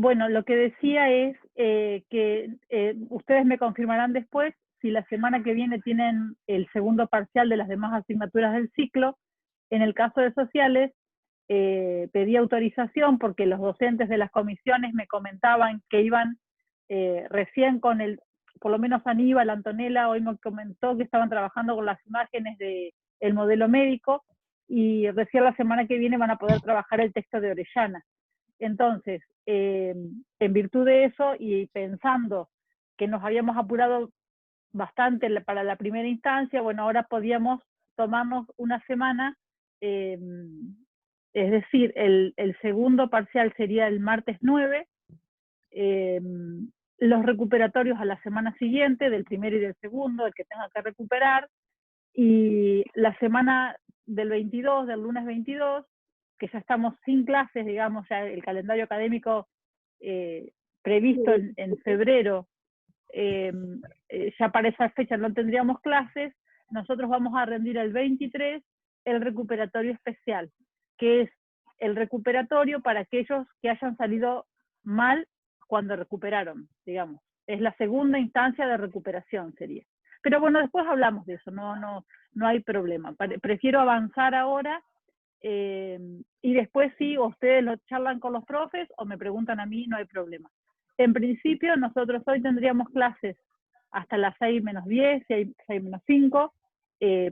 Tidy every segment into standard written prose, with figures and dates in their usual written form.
Bueno, lo que decía es que ustedes me confirmarán después si la semana que viene tienen el segundo parcial de las demás asignaturas del ciclo. En el caso de sociales, pedí autorización porque los docentes de las comisiones me comentaban que iban recién con por lo menos Aníbal, Antonella, hoy me comentó que estaban trabajando con las imágenes del modelo médico y recién la semana que viene van a poder trabajar el texto de Orellana. Entonces, en virtud de eso y pensando que nos habíamos apurado bastante para la primera instancia, bueno, ahora podíamos tomarnos una semana, es decir, el segundo parcial sería el martes 9, los recuperatorios a la semana siguiente, del primero y del segundo, el que tenga que recuperar, y la semana del 22, del lunes 22, que ya estamos sin clases, digamos, ya el calendario académico previsto en febrero, ya para esa fecha no tendríamos clases, nosotros vamos a rendir el 23 el recuperatorio especial, que es el recuperatorio para aquellos que hayan salido mal cuando recuperaron, digamos. Es la segunda instancia de recuperación, sería. Pero bueno, después hablamos de eso, no hay problema. Prefiero avanzar ahora y después sí, ustedes lo charlan con los profes o me preguntan a mí, no hay problema. En principio, nosotros hoy tendríamos clases hasta las 6 menos 10, 6 menos 5,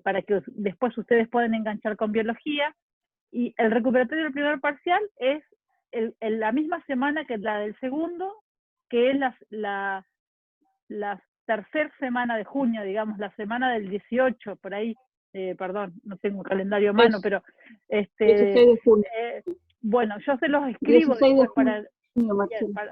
para que después ustedes puedan enganchar con biología. Y el recuperatorio del primer parcial es la misma semana que la del segundo, que es la tercera semana de junio, digamos, la semana del 18, por ahí, perdón, no tengo un calendario a mano, pero 16 de junio. Bueno, yo se los escribo 16 de después junio,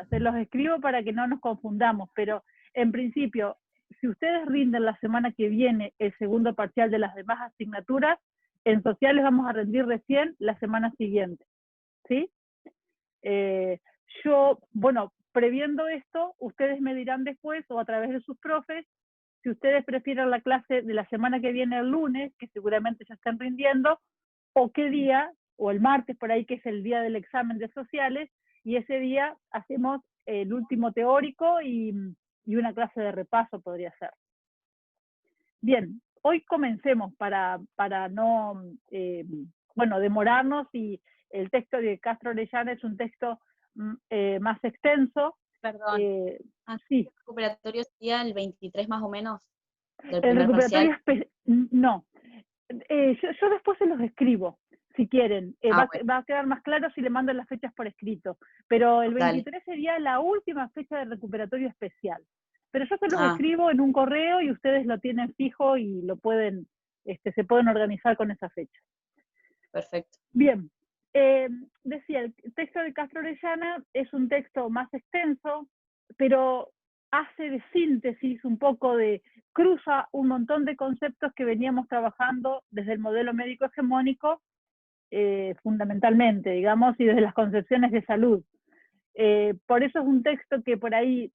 se los escribo para que no nos confundamos, pero en principio, si ustedes rinden la semana que viene el segundo parcial de las demás asignaturas, en sociales vamos a rendir recién la semana siguiente, ¿sí? Yo, bueno, previendo esto, ustedes me dirán después o a través de sus profes, si ustedes prefieren la clase de la semana que viene el lunes, que seguramente ya están rindiendo, o qué día, o el martes por ahí, que es el día del examen de sociales, y ese día hacemos el último teórico y una clase de repaso podría ser. Bien, hoy comencemos para no, bueno, demorarnos, y el texto de Castro Orellana es un texto más extenso. Perdón, sí. ¿El recuperatorio sería el 23 más o menos del El primer recuperatorio parcial? no. Yo después se los escribo, si quieren. Bueno. Va a quedar más claro si le mando las fechas por escrito. Pero el 23 Dale. sería la última fecha del recuperatorio especial. Pero yo se los escribo en un correo y ustedes lo tienen fijo y lo pueden, se pueden organizar con esa fecha. Perfecto. Bien. Decía, el texto de Castro Orellana es un texto más extenso, pero hace de síntesis un poco cruza un montón de conceptos que veníamos trabajando desde el modelo médico hegemónico, fundamentalmente, digamos, y desde las concepciones de salud. Por eso es un texto que por ahí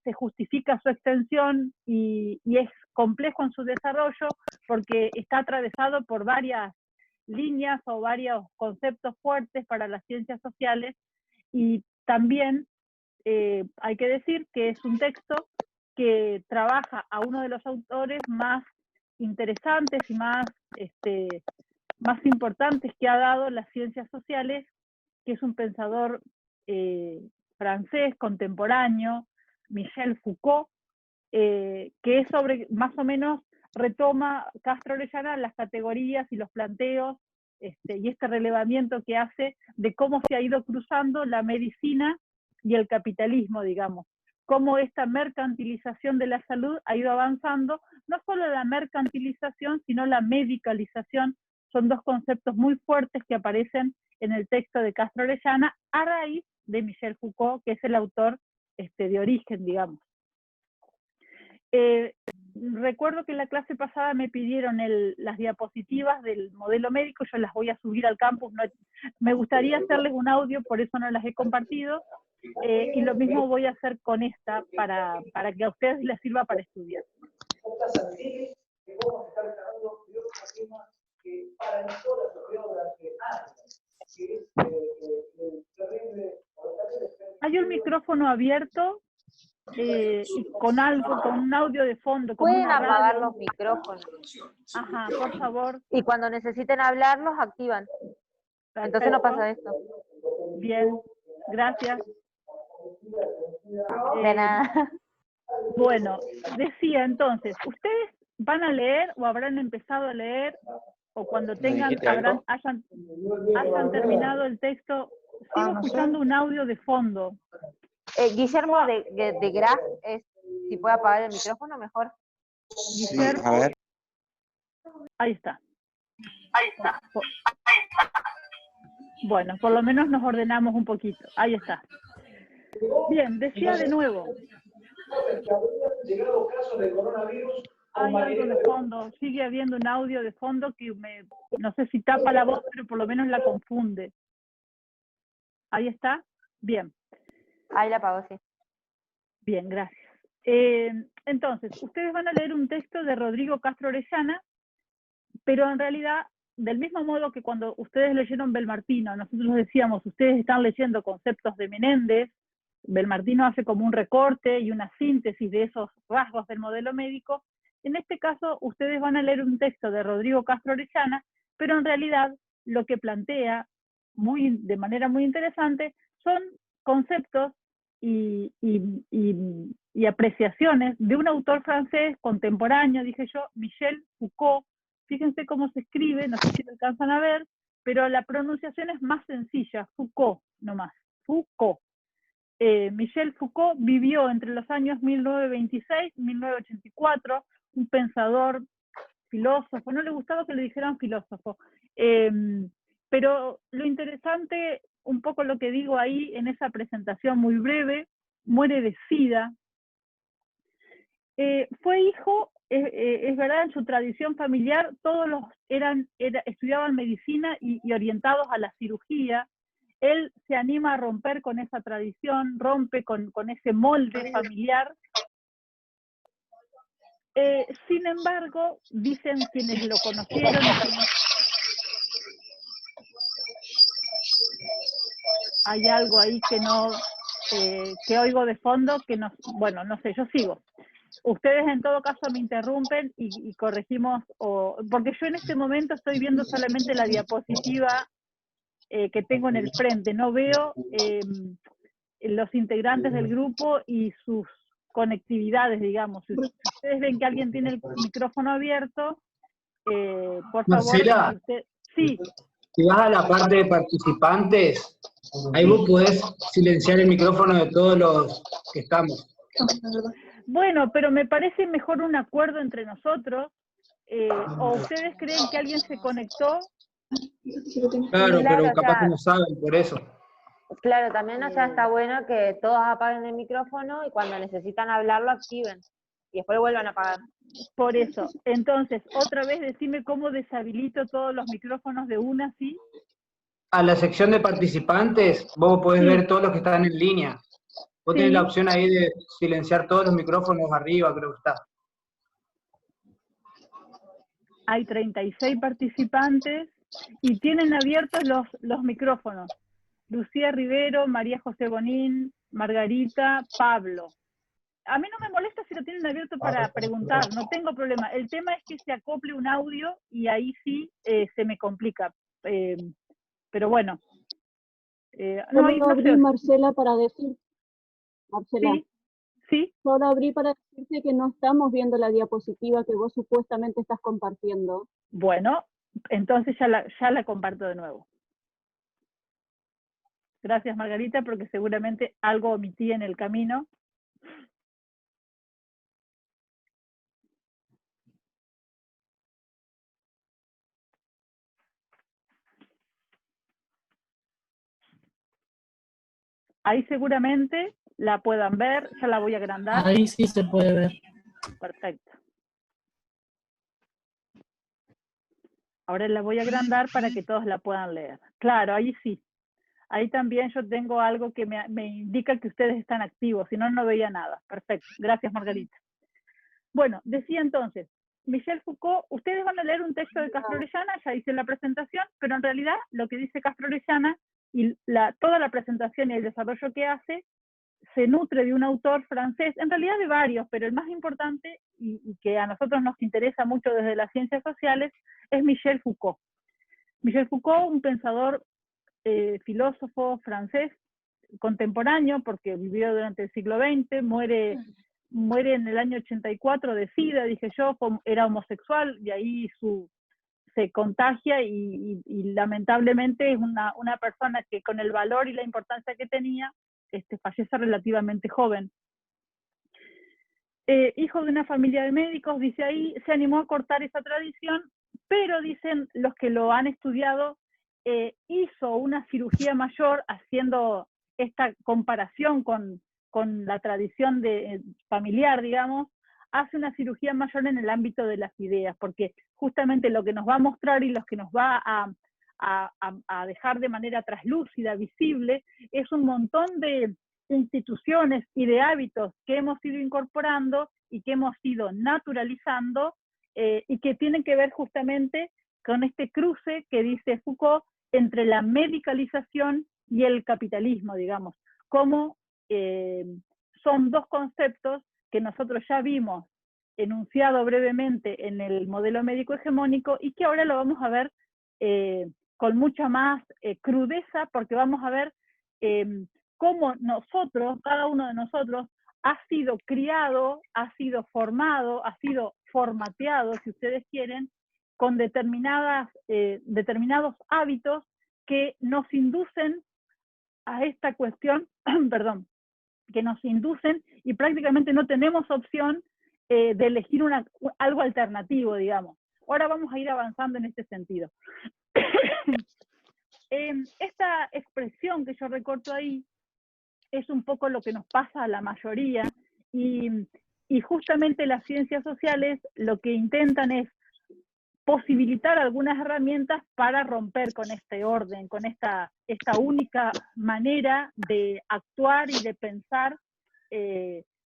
se justifica su extensión y es complejo en su desarrollo porque está atravesado por varias líneas o varios conceptos fuertes para las ciencias sociales, y también hay que decir que es un texto que trabaja a uno de los autores más interesantes y más importantes que ha dado las ciencias sociales, que es un pensador francés contemporáneo, Michel Foucault, que es sobre, más o menos, retoma Castro Orellana las categorías y los planteos y este relevamiento que hace de cómo se ha ido cruzando la medicina y el capitalismo, digamos. Cómo esta mercantilización de la salud ha ido avanzando, no solo la mercantilización, sino la medicalización. Son dos conceptos muy fuertes que aparecen en el texto de Castro Orellana a raíz de Michel Foucault, que es el autor de origen, digamos. Recuerdo que en la clase pasada me pidieron las diapositivas del modelo médico, yo las voy a subir al campus, me gustaría hacerles un audio, por eso no las he compartido, y lo mismo voy a hacer con esta, para que a ustedes les sirva para estudiar. Hay un micrófono abierto y con algo, con un audio de fondo, como Pueden una apagar radio. los micrófonos. Ajá, por favor. Y cuando necesiten hablar, los activan. Entonces no pasa esto. Bien, gracias. De nada. Bueno, decía entonces, ¿ustedes van a leer o habrán empezado a leer o cuando tengan, dijiste algo? hayan terminado el texto? Sigo escuchando un audio de fondo. Guillermo de Graf, si puede apagar el micrófono, mejor. Sí, a ver. Ahí está. Bueno, por lo menos nos ordenamos un poquito. Ahí está. Bien, decía de nuevo. Hay algo de fondo, sigue habiendo un audio de fondo que no sé si tapa la voz, pero por lo menos la confunde. Ahí está. Bien. Ahí la apago, sí. Bien, gracias. Entonces, ustedes van a leer un texto de Rodrigo Castro Orellana, pero en realidad, del mismo modo que cuando ustedes leyeron Belmartino, nosotros decíamos, ustedes están leyendo conceptos de Menéndez, Belmartino hace como un recorte y una síntesis de esos rasgos del modelo médico. En este caso, ustedes van a leer un texto de Rodrigo Castro Orellana, pero en realidad lo que plantea de manera muy interesante son conceptos y apreciaciones de un autor francés contemporáneo, dije yo, Michel Foucault. Fíjense cómo se escribe, no sé si lo alcanzan a ver, pero la pronunciación es más sencilla, Foucault nomás, Foucault. Michel Foucault vivió entre los años 1926 y 1984, un pensador, filósofo, no le gustaba que le dijeran filósofo, pero lo interesante, un poco lo que digo ahí en esa presentación muy breve, muere de SIDA, fue hijo, es verdad, en su tradición familiar, todos estudiaban medicina y orientados a la cirugía. Él se anima a romper con esa tradición, rompe con ese molde familiar. Sin embargo, dicen quienes lo conocieron, hay algo ahí que oigo de fondo, bueno, no sé, yo sigo. Ustedes en todo caso me interrumpen y corregimos, porque yo en este momento estoy viendo solamente la diapositiva que tengo en el frente, no veo los integrantes del grupo y sus conectividades, digamos. Si ustedes ven que alguien tiene el micrófono abierto, por Marcela, favor, sí. Si vas a la parte de participantes, ahí vos podés silenciar el micrófono de todos los que estamos. Bueno, pero me parece mejor un acuerdo entre nosotros, o ustedes creen que alguien se conectó. Claro, pero capaz que no saben, por eso. Claro, también está bueno que todos apaguen el micrófono y cuando necesitan hablar lo activen. Y después vuelvan a apagar. Por eso. Entonces, otra vez decime cómo deshabilito todos los micrófonos de una, ¿sí? A la sección de participantes, vos podés ver todos los que están en línea. Vos tenés la opción ahí de silenciar todos los micrófonos arriba, creo que está. Hay 36 participantes y tienen abiertos los micrófonos. Lucía Rivero, María José Bonín, Margarita, Pablo. A mí no me molesta si lo tienen abierto para preguntar, no tengo problema. El tema es que se acople un audio y ahí sí se me complica. Pero bueno. Solo abrí, Marcela, para decir. Marcela. Sí. Solo abrí para decirte que no estamos viendo la diapositiva que vos supuestamente estás compartiendo. Bueno, entonces ya la comparto de nuevo. Gracias, Margarita, porque seguramente algo omití en el camino. Ahí seguramente la puedan ver, ya la voy a agrandar. Ahí sí se puede ver. Perfecto. Ahora la voy a agrandar para que todos la puedan leer. Claro, ahí sí. Ahí también yo tengo algo que me indica que ustedes están activos, si no, no veía nada. Perfecto. Gracias, Margarita. Bueno, decía entonces, Michel Foucault, ustedes van a leer un texto de Castro Orellana, ya hice la presentación, pero en realidad lo que dice Castro Orellana y toda la presentación y el desarrollo que hace se nutre de un autor francés, en realidad de varios, pero el más importante y que a nosotros nos interesa mucho desde las ciencias sociales es Michel Foucault. Michel Foucault, un pensador, filósofo francés contemporáneo, porque vivió durante el siglo XX, muere en el año 84 de SIDA, dije yo, era homosexual, y ahí se contagia y lamentablemente es una persona que con el valor y la importancia que tenía, fallece relativamente joven. Hijo de una familia de médicos, dice ahí, se animó a cortar esa tradición, pero dicen los que lo han estudiado, hizo una cirugía mayor haciendo esta comparación con la tradición familiar, digamos, hace una cirugía mayor en el ámbito de las ideas, porque justamente lo que nos va a mostrar y lo que nos va a dejar de manera traslúcida, visible, es un montón de instituciones y de hábitos que hemos ido incorporando y que hemos ido naturalizando, y que tienen que ver justamente con este cruce que dice Foucault entre la medicalización y el capitalismo, digamos, como son dos conceptos que nosotros ya vimos enunciado brevemente en el modelo médico hegemónico y que ahora lo vamos a ver con mucha más crudeza, porque vamos a ver cómo nosotros, cada uno de nosotros, ha sido criado, ha sido formado, ha sido formateado, si ustedes quieren, con determinados hábitos que nos inducen a esta cuestión, perdón, que nos inducen y prácticamente no tenemos opción de elegir algo alternativo, digamos. Ahora vamos a ir avanzando en este sentido. Esta expresión que yo recorto ahí es un poco lo que nos pasa a la mayoría, y justamente las ciencias sociales lo que intentan es posibilitar algunas herramientas para romper con este orden, con esta única manera de actuar y de pensar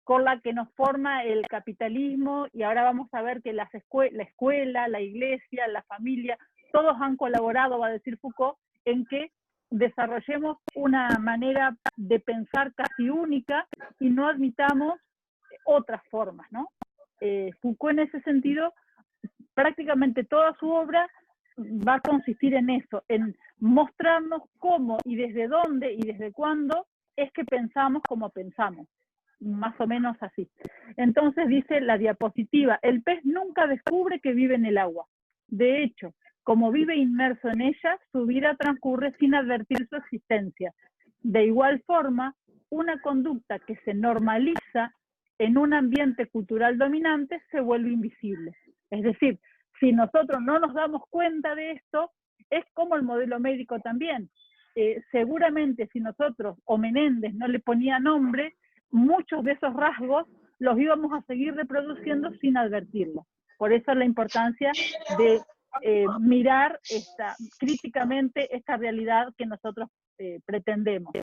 con la que nos forma el capitalismo, y ahora vamos a ver que la escuela, la iglesia, la familia, todos han colaborado, va a decir Foucault, en que desarrollemos una manera de pensar casi única y no admitamos otras formas, ¿no? Foucault en ese sentido, prácticamente toda su obra va a consistir en eso, en mostrarnos cómo y desde dónde y desde cuándo es que pensamos como pensamos, más o menos así. Entonces dice la diapositiva, el pez nunca descubre que vive en el agua. De hecho, como vive inmerso en ella, su vida transcurre sin advertir su existencia. De igual forma, una conducta que se normaliza en un ambiente cultural dominante se vuelve invisible. Es decir, si nosotros no nos damos cuenta de esto, es como el modelo médico también. Seguramente si nosotros o Menéndez no le ponía nombre, muchos de esos rasgos los íbamos a seguir reproduciendo sin advertirlo. Por eso la importancia de mirar críticamente esta realidad que nosotros pretendemos.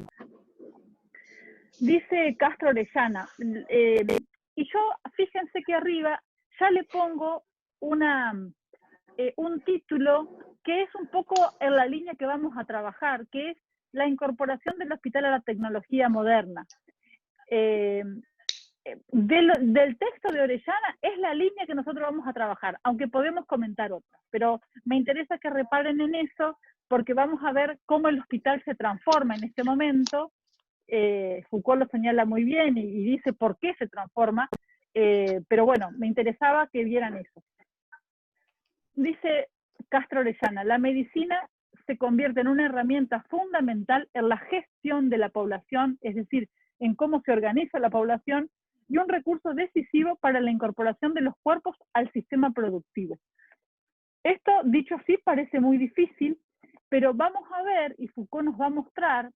Dice Castro Orellana, y yo, fíjense que arriba ya le pongo un título que es un poco en la línea que vamos a trabajar, que es la incorporación del hospital a la tecnología moderna. Del texto de Orellana es la línea que nosotros vamos a trabajar, aunque podemos comentar otras, pero me interesa que reparen en eso, porque vamos a ver cómo el hospital se transforma en este momento. Foucault lo señala muy bien y dice por qué se transforma, pero bueno, me interesaba que vieran eso. Dice Castro Orellana, la medicina se convierte en una herramienta fundamental en la gestión de la población, es decir, en cómo se organiza la población, y un recurso decisivo para la incorporación de los cuerpos al sistema productivo. Esto, dicho así, parece muy difícil, pero vamos a ver, y Foucault nos va a mostrar,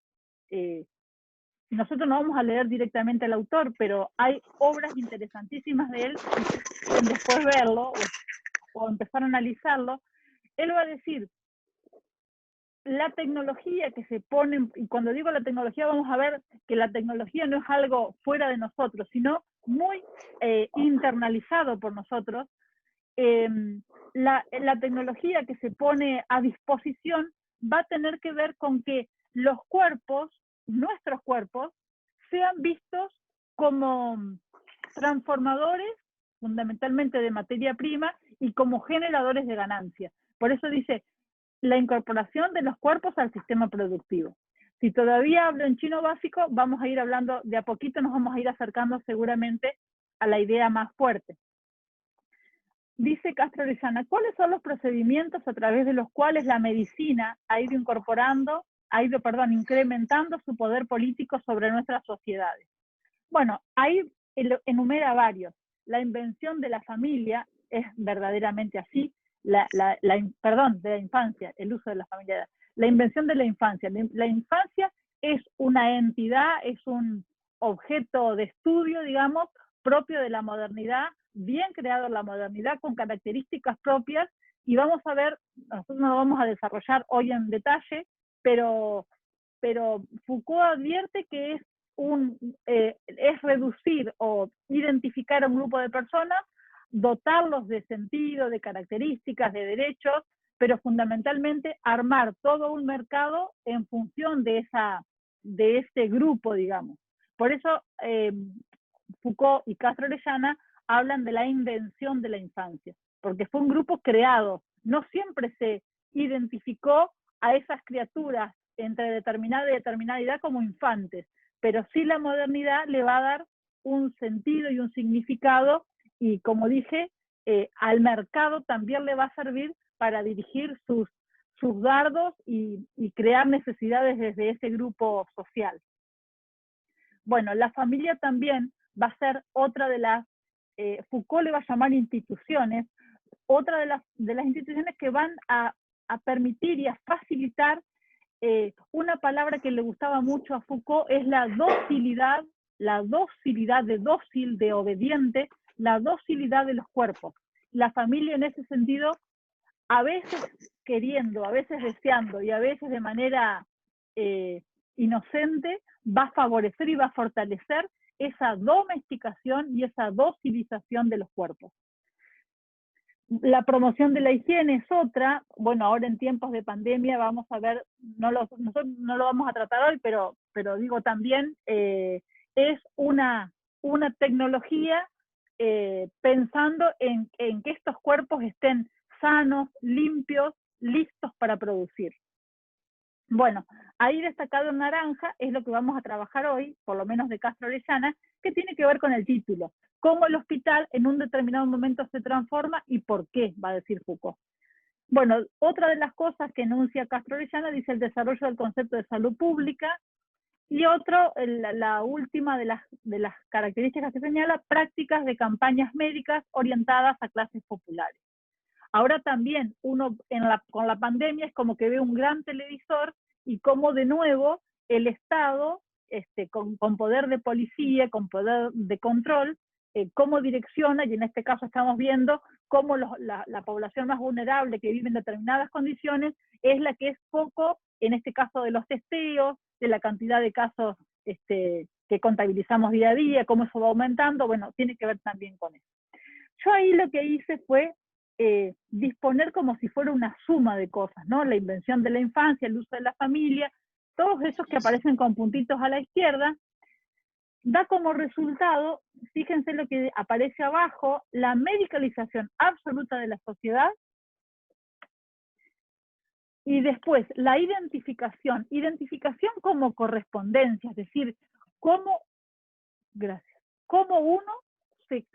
nosotros no vamos a leer directamente al autor, pero hay obras interesantísimas de él, pueden después verlo o empezar a analizarlo. Él va a decir, la tecnología que se pone, y cuando digo la tecnología vamos a ver que la tecnología no es algo fuera de nosotros, sino muy internalizado por nosotros. La tecnología que se pone a disposición va a tener que ver con que los cuerpos, nuestros cuerpos, sean vistos como transformadores, fundamentalmente de materia prima, y como generadores de ganancia. Por eso dice, la incorporación de los cuerpos al sistema productivo. Si todavía hablo en chino básico, vamos a ir hablando, de a poquito nos vamos a ir acercando seguramente a la idea más fuerte. Dice Castro Orellana, ¿cuáles son los procedimientos a través de los cuales la medicina ha ido incrementando su poder político sobre nuestras sociedades? Bueno, ahí enumera varios. La invención de la familia es verdaderamente así, de la infancia, el uso de la familia. La invención de la infancia. La infancia es una entidad, es un objeto de estudio, digamos, propio de la modernidad, bien creado en la modernidad, con características propias, y vamos a ver, nosotros no lo vamos a desarrollar hoy en detalle, pero Foucault advierte que es reducir o identificar a un grupo de personas, dotarlos de sentido, de características, de derechos, pero fundamentalmente armar todo un mercado en función de ese grupo, digamos. Por eso Foucault y Castro Orellana hablan de la invención de la infancia, porque fue un grupo creado, no siempre se identificó a esas criaturas entre determinada y determinada edad como infantes, pero sí la modernidad le va a dar un sentido y un significado, y como dije, al mercado también le va a servir para dirigir sus dardos y crear necesidades desde ese grupo social. Bueno, la familia también va a ser otra de las, Foucault le va a llamar instituciones, otra de las instituciones que van a permitir y a facilitar una palabra que le gustaba mucho a Foucault es la docilidad de dócil, de obediente, la docilidad de los cuerpos. La familia en ese sentido, a veces queriendo, a veces deseando y a veces de manera inocente, va a favorecer y va a fortalecer esa domesticación y esa docilización de los cuerpos. La promoción de la higiene es otra. Bueno, ahora en tiempos de pandemia vamos a ver, nosotros no lo vamos a tratar hoy, pero digo también, es una tecnología pensando en que estos cuerpos estén sanos, limpios, listos para producir. Bueno, ahí destacado en naranja es lo que vamos a trabajar hoy, por lo menos de Castro Orellana, que tiene que ver con el título. Cómo el hospital en un determinado momento se transforma y por qué, va a decir Foucault. Bueno, otra de las cosas que enuncia Castro Orellana dice el desarrollo del concepto de salud pública, y otro, la última de las características que señala, prácticas de campañas médicas orientadas a clases populares. Ahora también uno con la pandemia es como que ve un gran televisor y como de nuevo el Estado, con poder de policía, con poder de control, cómo direcciona, y en este caso estamos viendo cómo la población más vulnerable que vive en determinadas condiciones es la que es foco, en este caso de los testeos, de la cantidad de casos que contabilizamos día a día, cómo eso va aumentando. Bueno, tiene que ver también con eso. Yo ahí lo que hice fue disponer como si fuera una suma de cosas, ¿no? La invención de la infancia, el uso de la familia, todos esos que aparecen con puntitos a la izquierda, da como resultado, fíjense lo que aparece abajo, la medicalización absoluta de la sociedad, y después la identificación como correspondencia, es decir, cómo uno se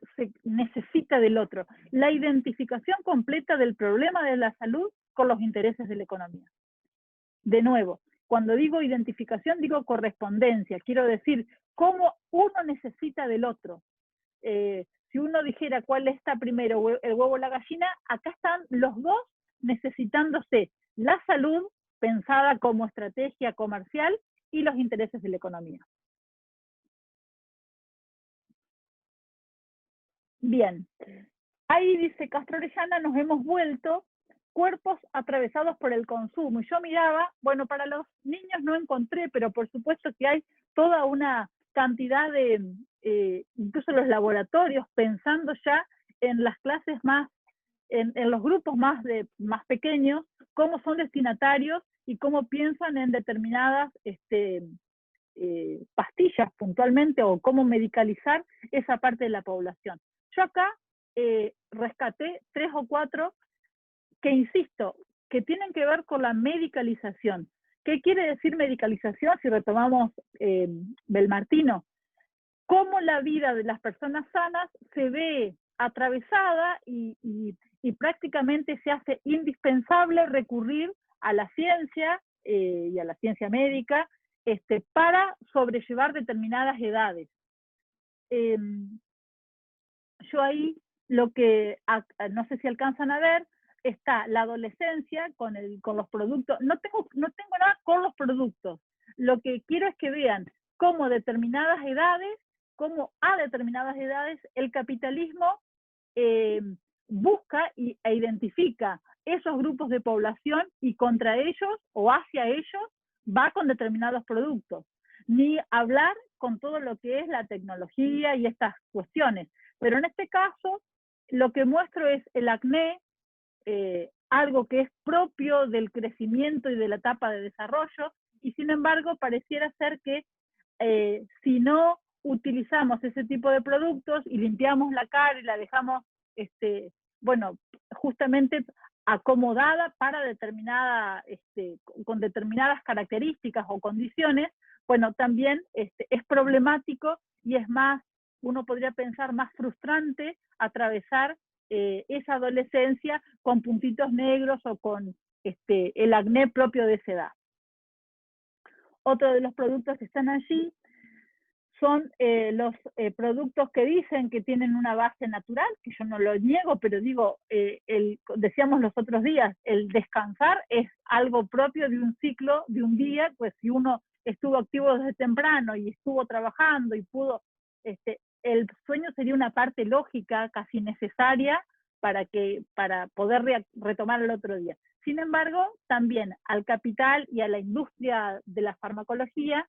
necesita del otro, la identificación completa del problema de la salud con los intereses de la economía. De nuevo, cuando digo identificación, digo correspondencia, quiero decir cómo uno necesita del otro. Si uno dijera cuál está primero, el huevo o la gallina, acá están los dos necesitándose, la salud pensada como estrategia comercial y los intereses de la economía. Bien, ahí dice Castro Orellana, nos hemos vuelto cuerpos atravesados por el consumo. Y yo miraba, bueno, para los niños no encontré, pero por supuesto que hay toda una cantidad de, incluso los laboratorios, pensando ya en las clases más, en los grupos más pequeños, cómo son destinatarios y cómo piensan en determinadas pastillas puntualmente o cómo medicalizar esa parte de la población. Yo acá rescaté 3 o 4 que, insisto, que tienen que ver con la medicalización. ¿Qué quiere decir medicalización? Si retomamos Belmartino, cómo la vida de las personas sanas se ve atravesada y prácticamente se hace indispensable recurrir a la ciencia y a la ciencia médica para sobrellevar determinadas edades. Yo ahí lo que, no sé si alcanzan a ver, está la adolescencia con los productos. No tengo nada con los productos. Lo que quiero es que vean cómo determinadas edades, cómo a determinadas edades el capitalismo busca e identifica esos grupos de población y contra ellos o hacia ellos va con determinados productos. Ni hablar con todo lo que es la tecnología y estas cuestiones. Pero en este caso, lo que muestro es el acné, algo que es propio del crecimiento y de la etapa de desarrollo, y sin embargo pareciera ser que si no utilizamos ese tipo de productos y limpiamos la cara y la dejamos, bueno, justamente acomodada para con determinadas características o condiciones, bueno, también es problemático y es más, uno podría pensar, más frustrante atravesar esa adolescencia con puntitos negros o con el acné propio de esa edad. Otro de los productos que están allí son los productos que dicen que tienen una base natural, que yo no lo niego, pero digo, decíamos los otros días, el descansar es algo propio de un ciclo, de un día, pues si uno estuvo activo desde temprano y estuvo trabajando y pudo, el sueño sería una parte lógica, casi necesaria, para poder retomar el otro día. Sin embargo, también al capital y a la industria de la farmacología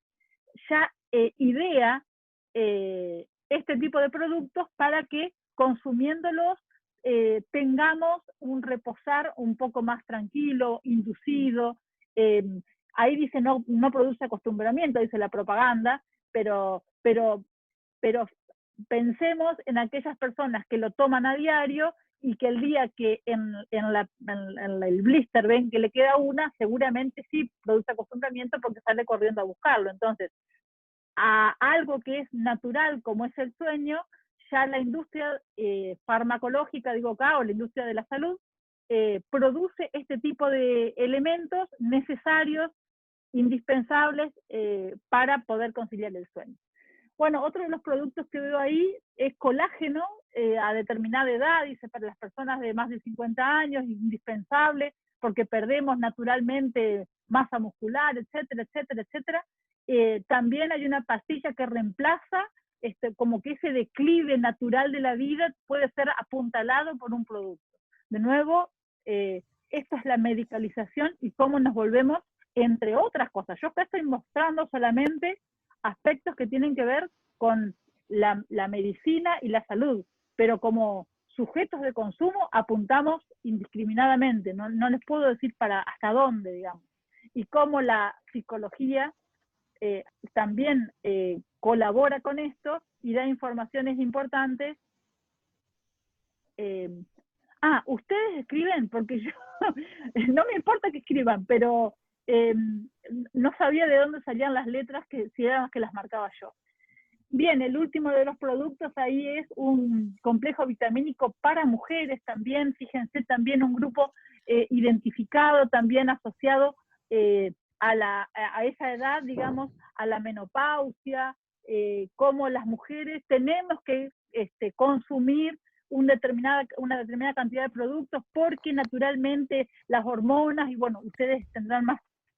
ya idea este tipo de productos para que consumiéndolos tengamos un reposar un poco más tranquilo, inducido. Ahí dice no produce acostumbramiento, dice la propaganda, pero pensemos en aquellas personas que lo toman a diario y que el día que en el blister ven que le queda una, seguramente sí produce acostumbramiento porque sale corriendo a buscarlo. Entonces, a algo que es natural como es el sueño, ya la industria farmacológica, digo acá, o la industria de la salud, produce este tipo de elementos necesarios, indispensables para poder conciliar el sueño. Bueno, otro de los productos que veo ahí es colágeno a determinada edad, dice para las personas de más de 50 años, es indispensable porque perdemos naturalmente masa muscular, etcétera, etcétera, etcétera. También hay una pastilla que reemplaza como que ese declive natural de la vida puede ser apuntalado por un producto. De nuevo, esto es la medicalización y cómo nos volvemos, entre otras cosas. Yo acá estoy mostrando solamente aspectos que tienen que ver con la medicina y la salud, pero como sujetos de consumo apuntamos indiscriminadamente, no les puedo decir hasta dónde, digamos. Y cómo la psicología también colabora con esto y da informaciones importantes. Ustedes escriben, porque yo no me importa que escriban, pero no sabía de dónde salían las letras, si eran las que las marcaba yo. Bien, el último de los productos ahí es un complejo vitamínico para mujeres también, fíjense, también un grupo identificado, también asociado a esa edad, digamos, a la menopausia, cómo las mujeres tenemos que consumir una determinada cantidad de productos porque naturalmente las hormonas, y bueno, ustedes tendrán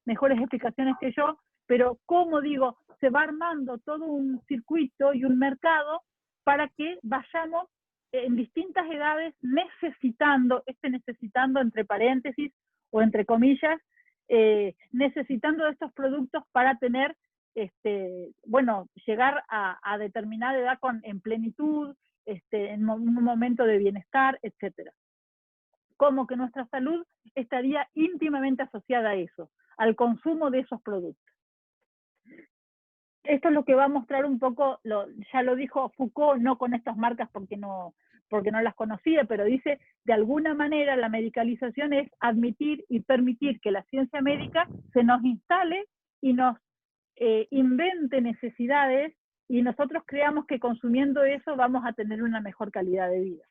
mejores explicaciones que yo, pero como digo, se va armando todo un circuito y un mercado para que vayamos en distintas edades necesitando entre paréntesis o entre comillas, necesitando de estos productos para tener, bueno, llegar a determinada edad en plenitud, en un momento de bienestar, etc. Como que nuestra salud estaría íntimamente asociada a eso, al consumo de esos productos. esto es lo que va a mostrar un poco, ya lo dijo Foucault, no con estas marcas porque no las conocía, pero dice, de alguna manera la medicalización es admitir y permitir que la ciencia médica se nos instale y nos invente necesidades, y nosotros creamos que consumiendo eso vamos a tener una mejor calidad de vida.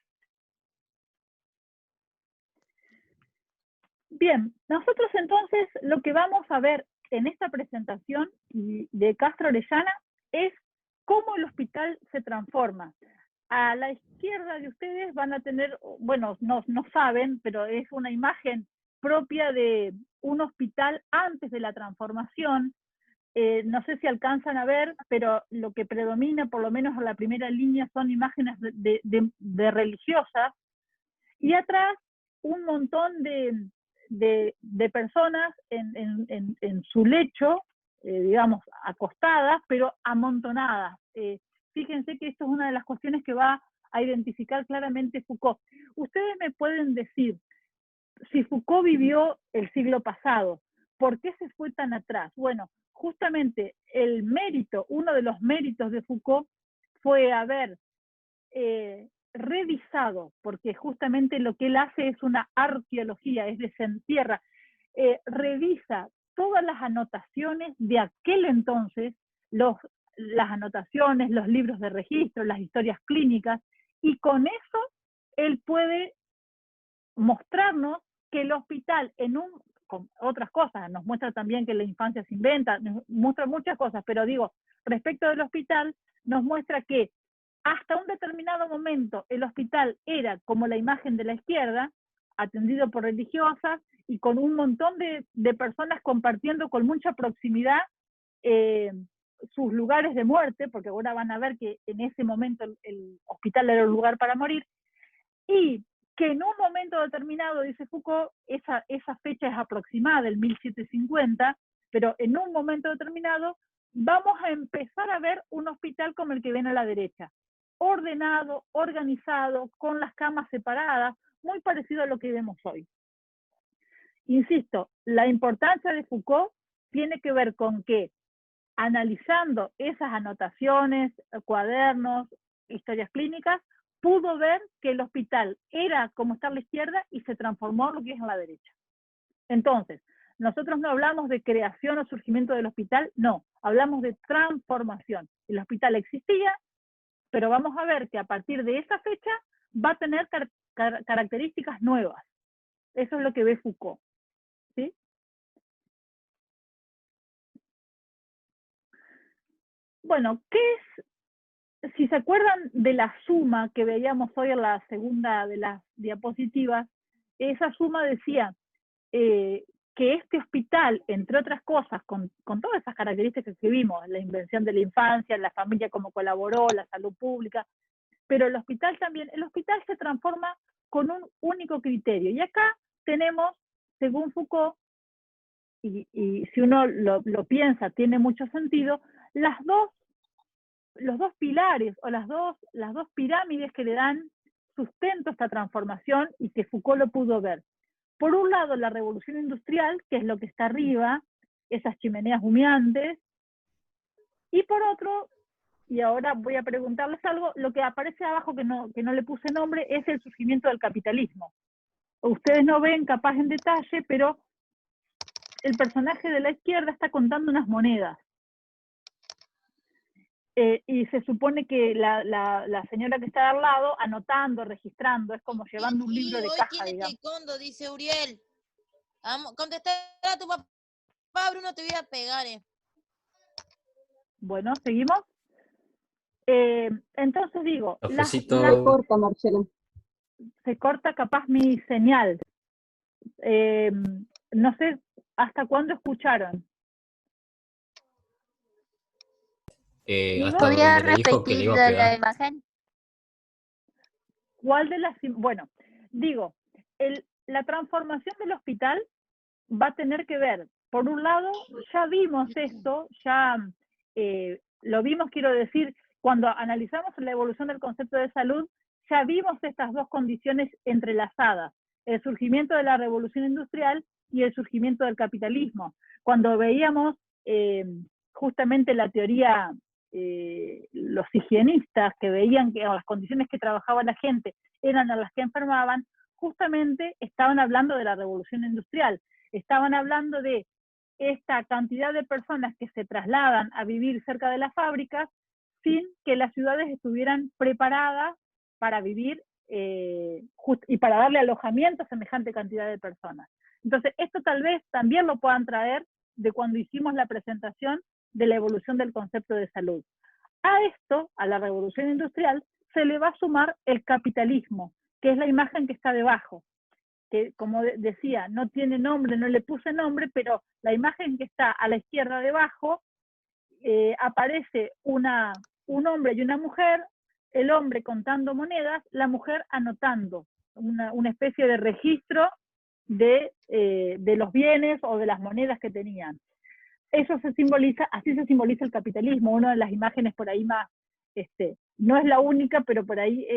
Bien, nosotros entonces lo que vamos a ver en esta presentación de Castro Orellana es cómo el hospital se transforma. A la izquierda de ustedes van a tener, bueno, no saben, pero es una imagen propia de un hospital antes de la transformación. No sé si alcanzan a ver, pero lo que predomina, por lo menos en la primera línea, son imágenes de religiosas, y atrás un montón de personas en su lecho, digamos, acostadas, pero amontonadas. Fíjense que esto es una de las cuestiones que va a identificar claramente Foucault. Ustedes me pueden decir, si Foucault vivió el siglo pasado, ¿por qué se fue tan atrás? Bueno, justamente el mérito, uno de los méritos de Foucault fue haber revisado, porque justamente lo que él hace es una arqueología, es desentierra, revisa todas las anotaciones de aquel entonces, las anotaciones, los libros de registro, las historias clínicas, y con eso él puede mostrarnos que el hospital, con otras cosas, nos muestra también que la infancia se inventa, nos muestra muchas cosas, pero digo, respecto del hospital, nos muestra que hasta un determinado momento el hospital era como la imagen de la izquierda, atendido por religiosas y con un montón de personas compartiendo con mucha proximidad sus lugares de muerte, porque ahora van a ver que en ese momento el hospital era un lugar para morir, y que en un momento determinado, dice Foucault, esa fecha es aproximada, el 1750, pero en un momento determinado vamos a empezar a ver un hospital como el que ven a la derecha, ordenado, organizado, con las camas separadas, muy parecido a lo que vemos hoy. Insisto, la importancia de Foucault tiene que ver con que, analizando esas anotaciones, cuadernos, historias clínicas, pudo ver que el hospital era como está a la izquierda y se transformó en lo que es a la derecha. Entonces, nosotros no hablamos de creación o surgimiento del hospital, no, hablamos de transformación. El hospital existía, pero vamos a ver que a partir de esa fecha va a tener características nuevas. Eso es lo que ve Foucault, ¿sí? Bueno, ¿qué es? Si se acuerdan de la suma que veíamos hoy en la segunda de las diapositivas, esa suma decía que este hospital, entre otras cosas, con todas esas características que vimos, la invención de la infancia, la familia como colaboró, la salud pública, pero el hospital también, el hospital se transforma con un único criterio. Y acá tenemos, según Foucault, y si uno lo piensa, tiene mucho sentido, los dos pilares o las dos pirámides que le dan sustento a esta transformación y que Foucault lo pudo ver. Por un lado, la revolución industrial, que es lo que está arriba, esas chimeneas humeantes, y por otro, y ahora voy a preguntarles algo, lo que aparece abajo que no le puse nombre es el surgimiento del capitalismo. Ustedes no ven capaz en detalle, pero el personaje de la izquierda está contando unas monedas. Y se supone que la señora que está al lado, anotando, registrando, es como llevando un libro de caja, digamos. Taekwondo, dice Uriel. Vamos, contestar a tu papá, Bruno, te voy a pegar. Bueno, ¿seguimos? Entonces digo, Se corta, Marcela. Se corta capaz mi señal. No sé hasta cuándo escucharon. ¿Podría repetir la imagen? ¿Cuál de las? Bueno, digo, la transformación del hospital va a tener que ver, por un lado, ya vimos esto, ya lo vimos, quiero decir, cuando analizamos la evolución del concepto de salud, ya vimos estas dos condiciones entrelazadas, el surgimiento de la revolución industrial y el surgimiento del capitalismo. Cuando veíamos justamente la teoría, los higienistas que veían que las condiciones que trabajaba la gente eran a las que enfermaban, justamente estaban hablando de la revolución industrial, estaban hablando de esta cantidad de personas que se trasladan a vivir cerca de las fábricas sin que las ciudades estuvieran preparadas para vivir y para darle alojamiento a semejante cantidad de personas. Entonces, esto tal vez también lo puedan traer de cuando hicimos la presentación de la evolución del concepto de salud. A esto, a la revolución industrial, se le va a sumar el capitalismo, que es la imagen que está debajo, que como decía, no tiene nombre, no le puse nombre, pero la imagen que está a la izquierda debajo, aparece un hombre y una mujer, el hombre contando monedas, la mujer anotando, una especie de registro de los bienes o de las monedas que tenían. Eso se simboliza, así se simboliza el capitalismo, una de las imágenes por ahí más, no es la única, pero por ahí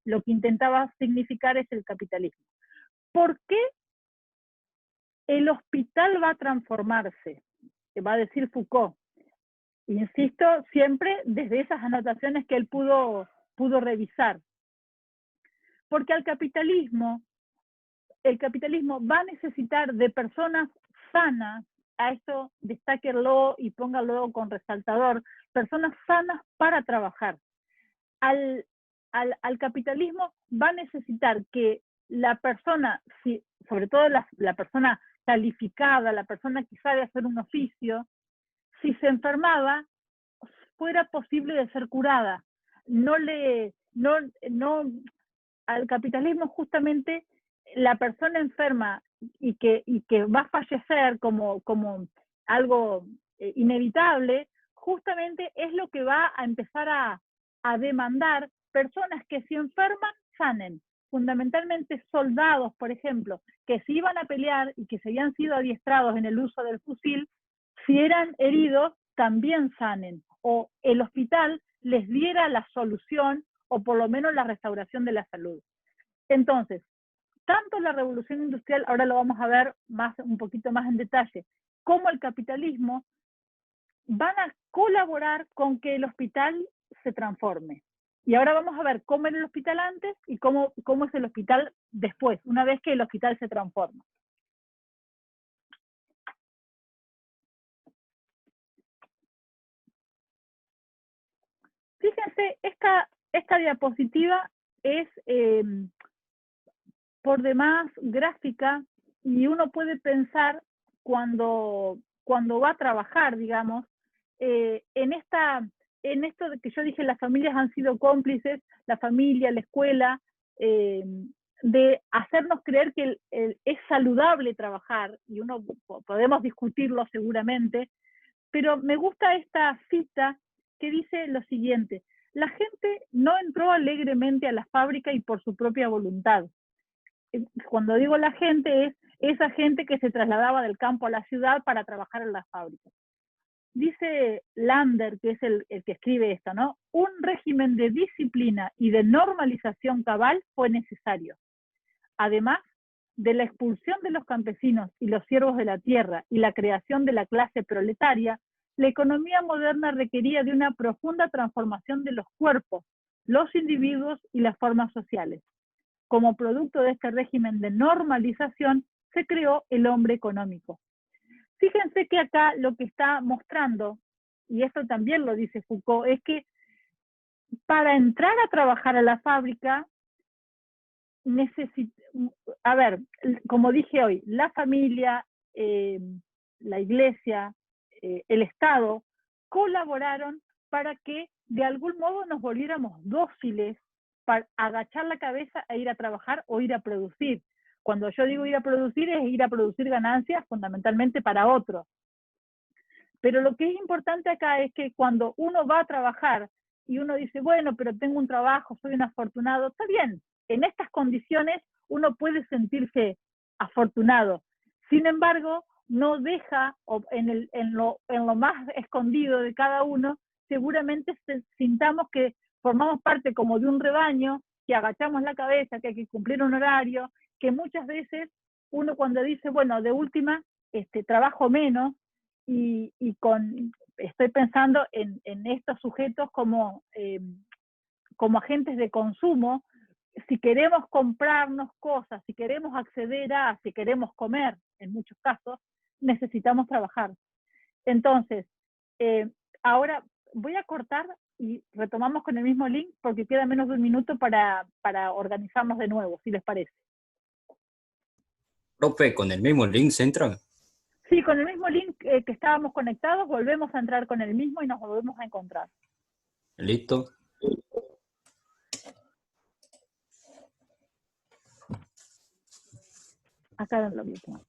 lo que intentaba significar es el capitalismo. ¿Por qué el hospital va a transformarse? Va a decir Foucault. Insisto, siempre desde esas anotaciones que él pudo revisar. Porque el capitalismo va a necesitar de personas sanas, a esto destáquenlo y póngalo con resaltador, personas sanas para trabajar. Al capitalismo va a necesitar que la persona, sobre todo la persona calificada, la persona que sabe hacer un oficio, si se enfermaba, fuera posible de ser curada. Al capitalismo justamente la persona enferma y que va a fallecer como algo inevitable, justamente es lo que va a empezar a demandar personas que si enferman, sanen. Fundamentalmente soldados, por ejemplo, que si iban a pelear y que se habían sido adiestrados en el uso del fusil, si eran heridos, también sanen. O el hospital les diera la solución o por lo menos la restauración de la salud. Entonces, tanto la revolución industrial, ahora lo vamos a ver un poquito más en detalle, como el capitalismo, van a colaborar con que el hospital se transforme. Y ahora vamos a ver cómo era el hospital antes y cómo es el hospital después, una vez que el hospital se transforma. Fíjense, esta diapositiva es por demás gráfica y uno puede pensar cuando va a trabajar, digamos, en esto de que yo dije, las familias han sido cómplices, la familia, la escuela, de hacernos creer que es saludable trabajar, y podemos discutirlo seguramente, pero me gusta esta cita que dice lo siguiente: la gente no entró alegremente a la fábrica y por su propia voluntad. Cuando digo la gente, es esa gente que se trasladaba del campo a la ciudad para trabajar en las fábricas. Dice Lander, que es el que escribe esto, ¿no? Un régimen de disciplina y de normalización cabal fue necesario. Además de la expulsión de los campesinos y los siervos de la tierra y la creación de la clase proletaria, la economía moderna requería de una profunda transformación de los cuerpos, los individuos y las formas sociales. Como producto de este régimen de normalización, se creó el hombre económico. Fíjense que acá lo que está mostrando, y esto también lo dice Foucault, es que para entrar a trabajar a la fábrica, como dije hoy, la familia, la iglesia, el Estado, colaboraron para que de algún modo nos volviéramos dóciles para agachar la cabeza e ir a trabajar o ir a producir. Cuando yo digo ir a producir, es ir a producir ganancias fundamentalmente para otros. Pero lo que es importante acá es que cuando uno va a trabajar y uno dice, bueno, pero tengo un trabajo, soy un afortunado, está bien, en estas condiciones uno puede sentirse afortunado. Sin embargo, no deja, en lo más escondido de cada uno, seguramente sintamos que formamos parte como de un rebaño, que agachamos la cabeza, que hay que cumplir un horario, que muchas veces uno cuando dice, bueno, de última, trabajo menos y estoy pensando en estos sujetos como agentes de consumo. Si queremos comprarnos cosas, si queremos acceder a, si queremos comer, en muchos casos, necesitamos trabajar. Entonces, ahora voy a cortar y retomamos con el mismo link porque queda menos de un minuto para organizarnos de nuevo, si les parece. Profe, ¿con el mismo link se entra? Sí, con el mismo link que estábamos conectados, volvemos a entrar con el mismo y nos volvemos a encontrar. Listo. Acá lo mismo.